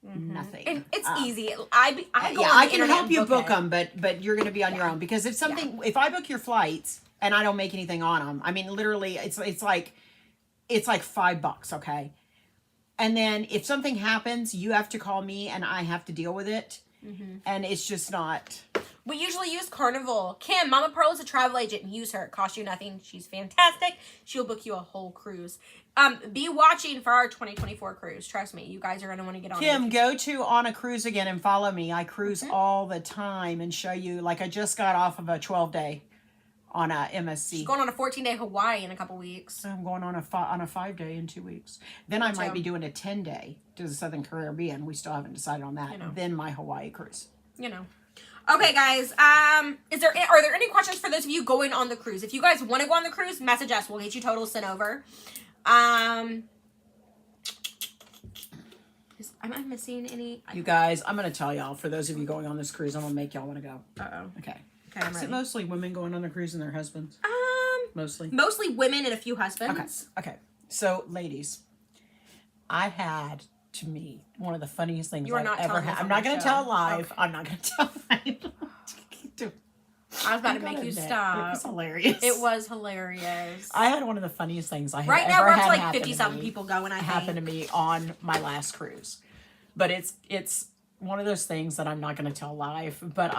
nothing. And it's easy. I go I on the can internet help and you book it. them, but you're going to be on your own because if I book your flights and I don't make anything on them, I mean, literally, it's like $5, okay? And then if something happens, you have to call me and I have to deal with it, and it's just not. We usually use Carnival. Kim, Mama Pearl is a travel agent. Use her. It costs you nothing. She's fantastic. She'll book you a whole cruise. Be watching for our 2024 cruise. Trust me, you guys are going to want to get on Kim, it. go to On a Cruise again and follow me. I cruise all the time and show you. Like I just got off of a 12-day on a MSC. She's going on a 14-day Hawaii in a couple weeks. I'm going on a 5-day in 2 weeks. Then I might too. be doing a 10-day to the Southern Caribbean. We still haven't decided on that. You know. Then my Hawaii cruise. You know. Okay, guys. Are there any questions for those of you going on the cruise? If you guys want to go on the cruise, message us. We'll get you totals sent over. Am I missing any? You guys, I'm going to tell y'all, for those of you going on this cruise, I'm going to make y'all want to go. Uh-oh. Okay. Okay, I'm Is it ready. mostly women going on the cruise and their husbands? Mostly? Mostly women and a few Okay. husbands. Okay. So, ladies, I had, to me, one of the funniest things You are I've not ever telling had. this I'm on not the going to show. tell live. Okay. I'm not going to tell live. I was about to I make gotta you admit, stop. It was hilarious. It was hilarious. I had one of the funniest things I had Right now, ever we're up had to like happen 50-something me. people going, I Happened to think. me on my last cruise. But it's one of those things that I'm not going to tell live. But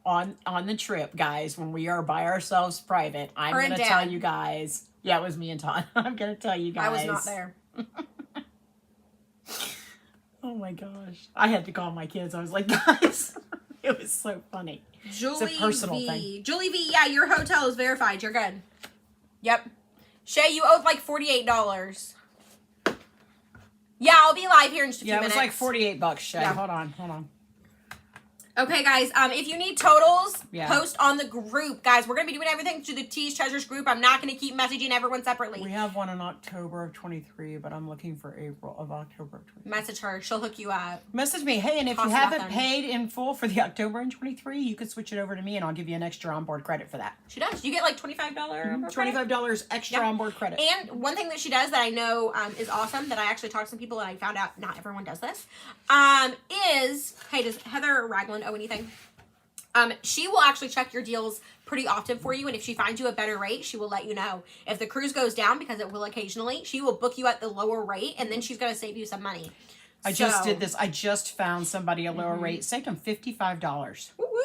on the trip, guys, when we are by ourselves private, I'm Her going and to tell Dad. you guys. Yeah, it was me and Todd. I'm going to tell you guys. I was not there. Oh my gosh. I had to call my kids. I was like, guys, it was so funny. Julie personal V. thing. Julie V, yeah, your hotel is verified. You're good. Yep. Shay, you owed like $48. Yeah, I'll be live here in just a few Yeah, it was minutes. like $48, Shay. Yeah. Hold on. Okay, guys, if you need totals, Yeah. post on the group. Guys, we're going to be doing everything through the Tease Treasures group. I'm not going to keep messaging everyone separately. We have one in October of 23, but I'm looking for October of 23. Message her. She'll hook you up. Message me, hey, and if you Costs haven't nothing. paid in full for the October and 23, you can switch it over to me and I'll give you an extra onboard credit for that. She does. You get like $25 credit. $25 extra Yep. onboard credit. And one thing that she does that I know is awesome, that I actually talked to some people and I found out not everyone does this, is, hey, does Heather Ragland owe anything? She will actually check your deals pretty often for you, and if she finds you a better rate, she will let you know. If the cruise goes down, because it will occasionally, she will book you at the lower rate, and then she's going to save you some money. I just did this. I just found somebody a lower rate. Saved them $55. Woo woo.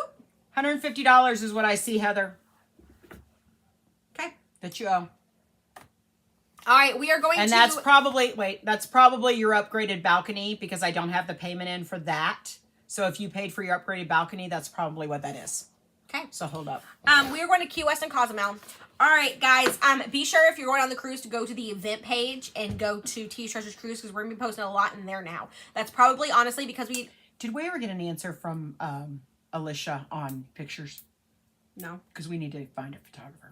$150 is what I see, Heather, Okay. that you owe. All right, we are going And to... that's probably your upgraded balcony because I don't have the payment in for that. So if you paid for your upgraded balcony, that's probably what that is. Okay. So hold up. We are going to Key West and Cozumel. All right, guys. Be sure if you're going on the cruise to go to the event page and go to Tease Treasures Cruise because we're going to be posting a lot in there now. That's probably, honestly, because we... Did we ever get an answer from Alicia on pictures? No. Because we need to find a photographer.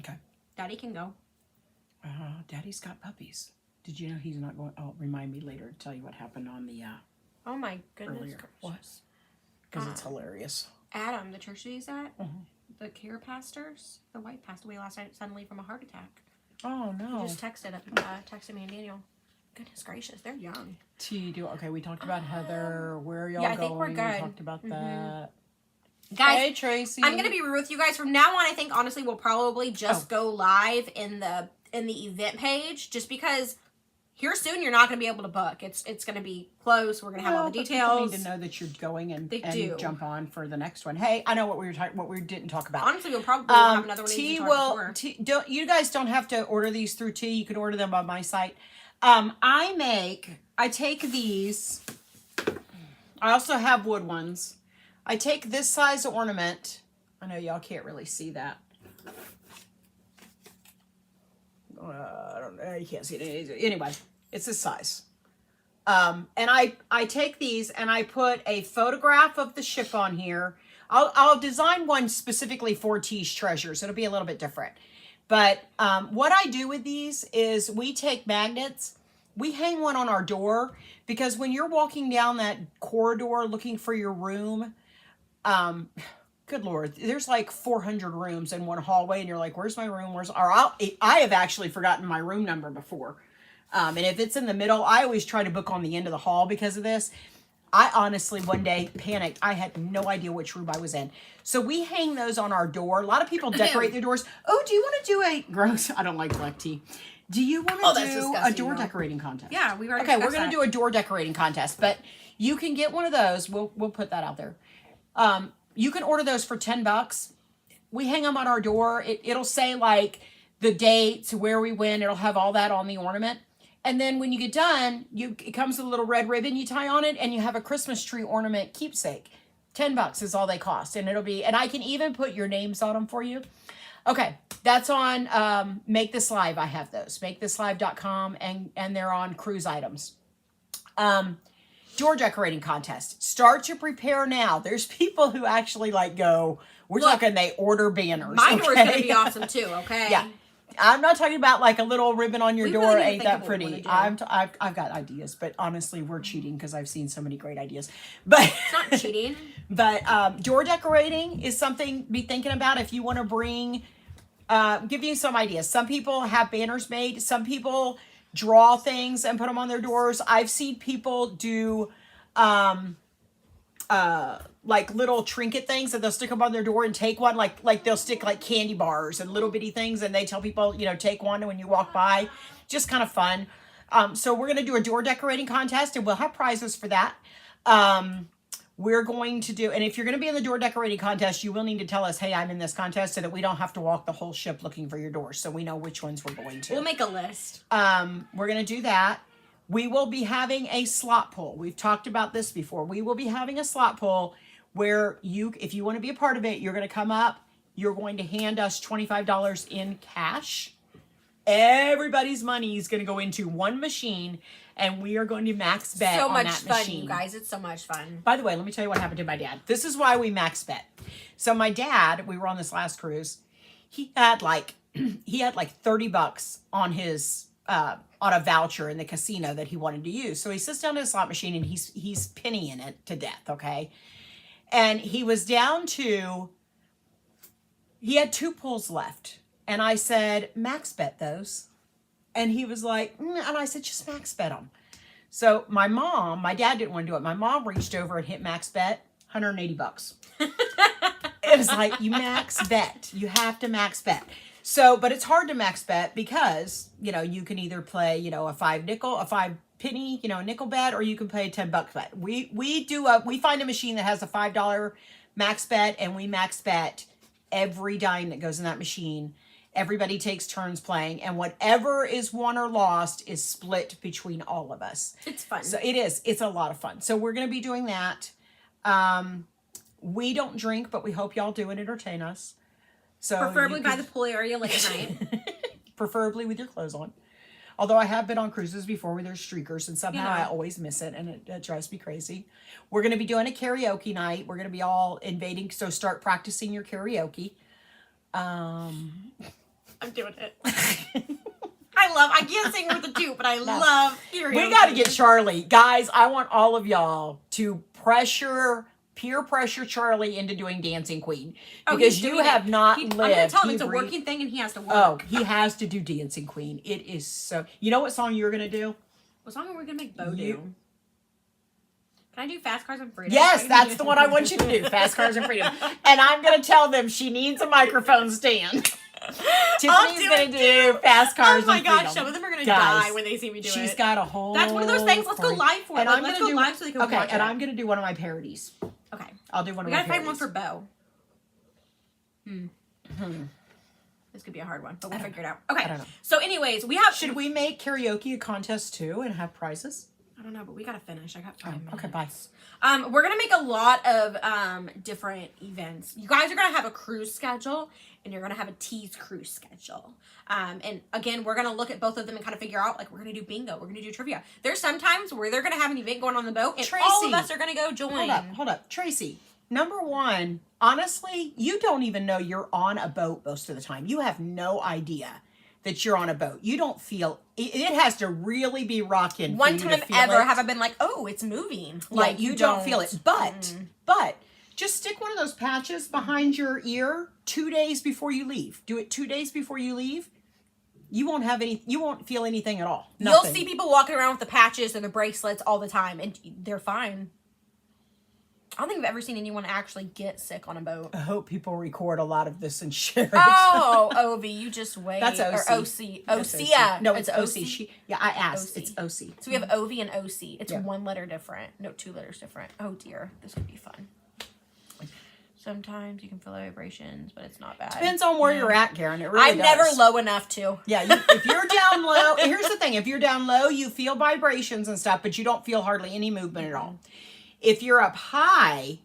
Okay. Daddy can go. Daddy's got puppies. Did you know he's not going? Oh, remind me later to tell you what happened on the Oh, my goodness. earlier. gracious. Because it's hilarious. Adam, the church that he's at, the care pastors, the wife passed away last night suddenly from a heart attack. Oh no. He just texted me and Daniel. Goodness gracious, they're young. Okay, we talked about Heather. Where are y'all Yeah, I going? think we're We good. talked about that. Guys, Hey, Tracy. I'm gonna be real with you guys. From now on, I think honestly we'll probably just go live in the event page, just because here soon you're not gonna be able to book. It's gonna be closed. We're gonna have all the But people details. need to know that you're going and They do. jump on for the next one. Hey, I know what we didn't talk about. Honestly, we'll probably have another one. T Before. will. Don't you guys don't have to order these through T. You can order them on my site. I take these. I also have wood ones. I take this size ornament. I know y'all can't really see that. I don't know. You can't see it. Anyway, it's this size. And I take these and I put a photograph of the ship on here. I'll design one specifically for Tease Treasures. It'll be a little bit different. But what I do with these is we take magnets. We hang one on our door because when you're walking down that corridor looking for your room, good Lord, there's like 400 rooms in one hallway and you're like, where's my room? I have actually forgotten my room number before. And if it's in the middle, I always try to book on the end of the hall because of this. I honestly one day panicked. I had no idea which room I was in. So we hang those on our door. A lot of people decorate their doors. Oh, do you want to do a gross? I don't like black tea. Do you want to that's do a disgusting, door though. decorating contest? Yeah, we've already Okay, we're discussed gonna that. do a door decorating contest, but you can get one of those. We'll put that out there. You can order those for $10. We hang them on our door. It'll say like the dates, where we went. It'll have all that on the ornament. And then when you get done, it comes with a little red ribbon you tie on it, and you have a Christmas tree ornament keepsake. $10 is all they cost, and and I can even put your names on them for you. Okay, that's on Make This Live. I have those. MakeThisLive.com, and they're on cruise items. Door decorating contest. Start to prepare now. There's people who actually like go, we're Look, talking they order banners. My door's okay? gonna be awesome too. Okay. Yeah. I'm not talking about like a little ribbon on your We door. really need to Ain't think that of what we pretty? wanna do. I've got ideas, but honestly, we're cheating because I've seen so many great ideas. But It's not cheating. but door decorating is something to be thinking about if you want to bring. Give you some ideas. Some people have banners made. Some people draw things and put them on their doors. I've seen people do like little trinket things that they'll stick them on their door and take one, like they'll stick like candy bars and little bitty things, and they tell people, take one when you walk by. Just kind of fun. So we're going to do a door decorating contest, and we'll have prizes for that. We're going to do, and if you're going to be in the door decorating contest, you will need to tell us, hey, I'm in this contest, so that we don't have to walk the whole ship looking for your doors, so we know which ones we're going to. We'll make a list. We're going to do that. We will be having a slot pull. We've talked about this before. We will be having a slot pull where if you want to be a part of it, you're going to come up. You're going to hand us $25 in cash. Everybody's money is going to go into one machine, and we are going to max bet So on much that fun, machine. you guys. It's so much fun. By the way, let me tell you what happened to my dad. This is why we max bet. So my dad, we were on this last cruise. He had like $30 on his on a voucher in the casino that he wanted to use. So he sits down at a slot machine and he's pennying it to death. Okay, and he was down to. He had 2 pulls left, and I said, max bet those. And he was like, and I said, just max bet them. So my dad didn't want to do it. My mom reached over and hit max bet, $180. It was like, you max bet. You have to max bet. So, but it's hard to max bet because, you can either play, a 5 penny, nickel bet, or you can play a $10 bet. We find a machine that has a $5 max bet, and we max bet every dime that goes in that machine. Everybody takes turns playing, and whatever is won or lost is split between all of us. It's fun. So it is. It's a lot of fun. So we're going to be doing that. We don't drink, but we hope y'all do and entertain us. So Preferably by the pool area late at night. preferably with your clothes on. Although I have been on cruises before where there's streakers, and somehow I always miss it, and it drives me crazy. We're going to be doing a karaoke night. We're going to be all invading, so start practicing your karaoke. I'm doing it. I can't sing with the 2, but I love karaoke. We got to get Charlie. Guys, I want all of y'all to peer pressure Charlie into doing Dancing Queen. Because you have not lived. I'm going to tell him it's a working thing and he has to work. Oh, he has to do Dancing Queen. It is so... You know what song you're going to do? What song are we going to make Bo do? Can I do Fast Cars and Freedom? Yes, that's the one I want you to do. Fast Cars and Freedom. And I'm going to tell them she needs a microphone stand. Tiffany's going to do Fast Cars and Freedom. Oh my gosh, some of them are going to die when they see me do it. She's got a whole... That's one of those things. Let's go live for it. And Let's go live so they can watch it. Okay, and I'm going to do one of my parodies. Okay. I'll do one of we my gotta find parodies. one for Bo. This could be a hard one, but we'll figure it out. Okay. I don't know. So anyways, we have... Should we make karaoke a contest too and have prizes? I don't know, but we gotta finish. I got 5 minutes. Okay, bye. We're gonna make a lot of different events. You guys are gonna have a cruise schedule, and you're gonna have a tease cruise schedule. And again, we're gonna look at both of them and kind of figure out, like, we're gonna do bingo, we're gonna do trivia. There's some times where they're gonna have an event going on the boat, and all of us are gonna go join. Hold up. Tracy, number one, honestly, you don't even know you're on a boat most of the time. You have no idea that you're on a boat. You don't feel... It has to really be rocking. One time ever have I been like, oh, it's moving. Like, you don't feel it. But just stick one of those patches behind your ear 2 days before you leave. Do it 2 days before you leave. You won't feel anything at all. Nothing. You'll see people walking around with the patches and the bracelets all the time, and they're fine. I don't think I've ever seen anyone actually get sick on a boat. I hope people record a lot of this and share it. Oh, Ovi, you just wait. That's OC. Or OC. OC. No, it's OC. I asked. OC. It's OC. So we have Ovi and OC. It's 1 letter different. No, 2 letters different. Oh dear, this could be fun. Sometimes you can feel vibrations, but it's not bad. Depends on where you're at, Karen. It really I'm does. never low enough to. Yeah, if you're down low, here's the thing. If you're down low, you feel vibrations and stuff, but you don't feel hardly any movement at all. If you're up high,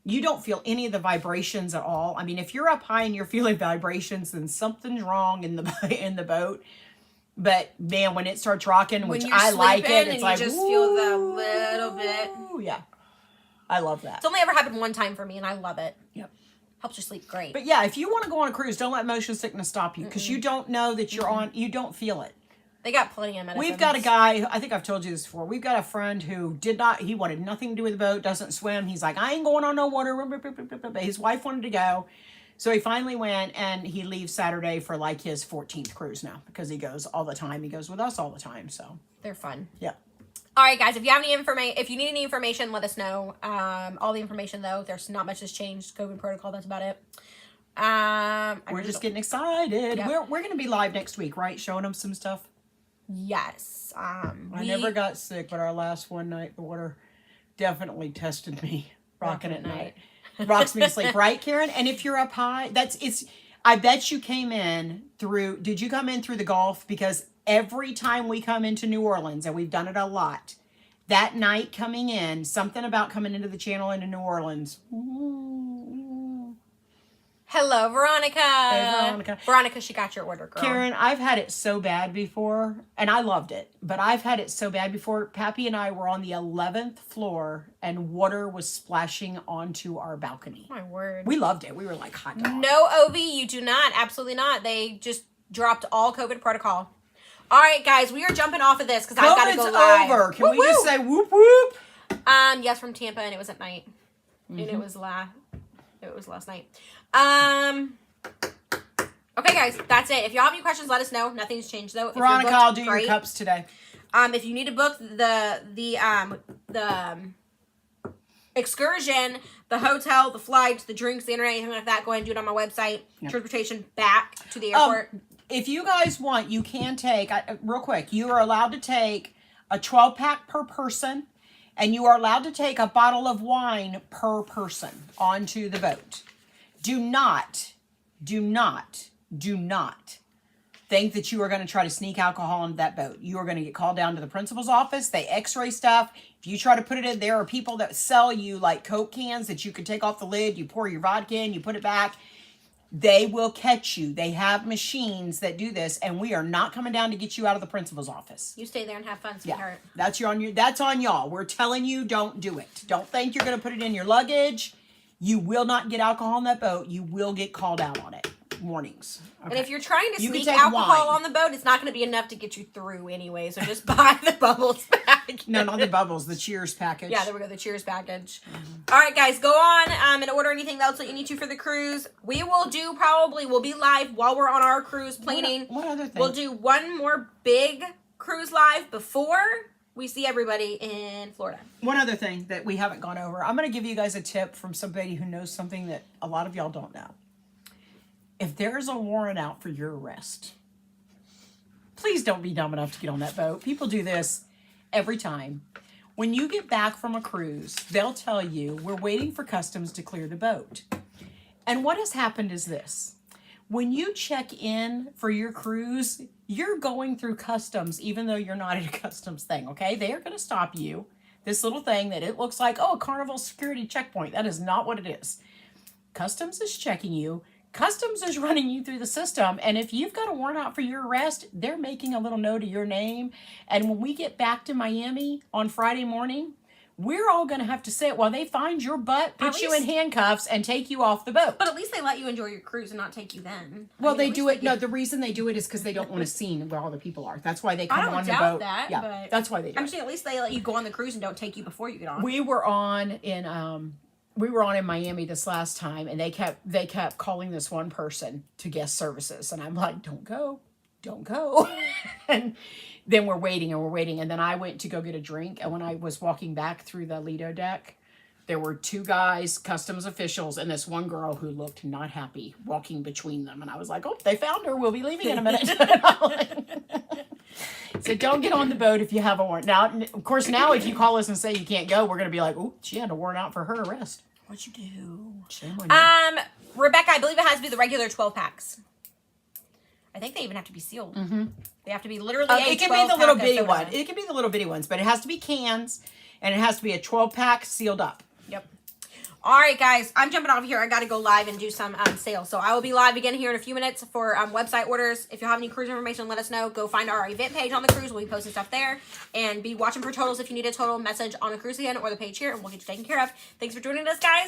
You don't feel any of the vibrations at all. I mean, if you're up high and you're feeling vibrations, then something's wrong in the boat. But man, when it starts rocking, which I like it, it's like, you just feel the little bit. Yeah, I love that. It's only ever happened one time for me, and I love it. Yep. Helps you sleep great. But yeah, if you want to go on a cruise, don't let motion sickness stop you, because you don't know that you're on. You don't feel it. They got plenty of medicines. We've got a guy, I think I've told you this before. We've got a friend who he wanted nothing to do with the boat, doesn't swim. He's like, I ain't going on no water. But his wife wanted to go. So he finally went, and he leaves Saturday for like his 14th cruise now, because he goes all the time. He goes with us all the time. So They're fun. yeah. All right, guys, if you have any information, if you need any information, let us know. All the information, though, there's not much has changed. COVID protocol, that's about it. We're just getting excited. Yep. We're going to be live next week, right? Showing them some stuff. Yes. I never got sick, but our last one night, the water definitely tested me. Rocking at night. Rocks me to sleep, right, Karen? And if you're up high, I bet you came in through, did you come in through the Gulf? Because every time we come into New Orleans, and we've done it a lot, that night coming in, something about coming into the channel into New Orleans. Hello, Veronica. Hey, Veronica. Veronica, she got your order, girl. Karen, I've had it so bad before, and I loved it, but I've had it so bad before. Pappy and I were on the 11th floor, and water was splashing onto our balcony. My word. We loved it. We were like hot dogs. No, OV, you do not. Absolutely not. They just dropped all COVID protocol. All right, guys, we are jumping off of this because I've got to go live. Over. Can we Woo-woo. just say whoop whoop? Yes, from Tampa, and it was at night, and it was last night. Okay, guys, that's it. If y'all have any questions, let us know. Nothing's changed though. If you're Veronica, booked, I'll do great. your cups today. If you need to book the excursion, the hotel, the flights, the drinks, the internet, anything like that, go ahead and do it on my website. Yep. Transportation back to the airport. If you guys want, you can take, real quick, you are allowed to take a 12-pack per person, and you are allowed to take a bottle of wine per person onto the boat. Do not think that you are going to try to sneak alcohol into that boat. You are going to get called down to the principal's office. They x-ray stuff. If you try to put it in, there are people that sell you like Coke cans that you can take off the lid. You pour your vodka in, you put it back. They will catch you. They have machines that do this, and we are not coming down to get you out of the principal's office. You stay there and have fun, sweetheart. That's on y'all. We're telling you, don't do it. Don't think you're going to put it in your luggage. You will not get alcohol on that boat. You will get called out on it. Warnings. Okay. And if you're trying to You can sneak take alcohol wine. on the boat, it's not going to be enough to get you through anyway. So just buy the bubbles package. No, not the bubbles. The Cheers package. Yeah, there we go. The Cheers package. All right, guys, go on and order anything else that you need to for the cruise. We'll be live while we're on our cruise planning. What other thing? We'll do one more big cruise live before we see everybody in Florida. One other thing that we haven't gone over. I'm going to give you guys a tip from somebody who knows something that a lot of y'all don't know. If there's a warrant out for your arrest, please don't be dumb enough to get on that boat. People do this every time. When you get back from a cruise, they'll tell you, we're waiting for customs to clear the boat. And what has happened is this. When you check in for your cruise, you're going through customs, even though you're not at a customs thing, okay? They are going to stop you. This little thing that it looks like, oh, a Carnival security checkpoint. That is not what it is. Customs is checking you. Customs is running you through the system, and if you've got a warrant out for your arrest, they're making a little note of your name. And when we get back to Miami on Friday morning, we're all going to have to sit while they find your butt, put you in handcuffs, and take you off the boat. But at least they let you enjoy your cruise and not take you then. Well, they do it. No, the reason they do it is because they don't want to see where all the people are. That's why they come on the boat. I don't doubt that, Yeah, but that's why they do I'm it. saying at least they let you go on the cruise and don't take you before you get on. We were on in Miami this last time, and they kept calling this one person to guest services, and I'm like, don't go. And then we're waiting, and then I went to go get a drink, and when I was walking back through the Lido deck, there were two guys, customs officials, and this one girl who looked not happy walking between them, and I was like, oh, they found her. We'll be leaving in a minute. So don't get on the boat if you have a warrant. Now, of course, now if you call us and say you can't go, we're going to be like, oh, she had a warrant out for her arrest. What'd you do? Shame on you. Rebecca, I believe it has to be the regular 12 packs. I think they even have to be sealed. Mm-hmm. They have to be literally It can be the little bitty one. It can be the little bitty ones, but it has to be cans, and it has to be a 12-pack sealed up. Yep. All right, guys, I'm jumping off here. I got to go live and do some sales. So I will be live again here in a few minutes for website orders. If you have any cruise information, let us know. Go find our event page on the cruise. We'll be posting stuff there. And be watching for totals if you need a total message on a cruise again or the page here, and we'll get you taken care of. Thanks for joining us, guys.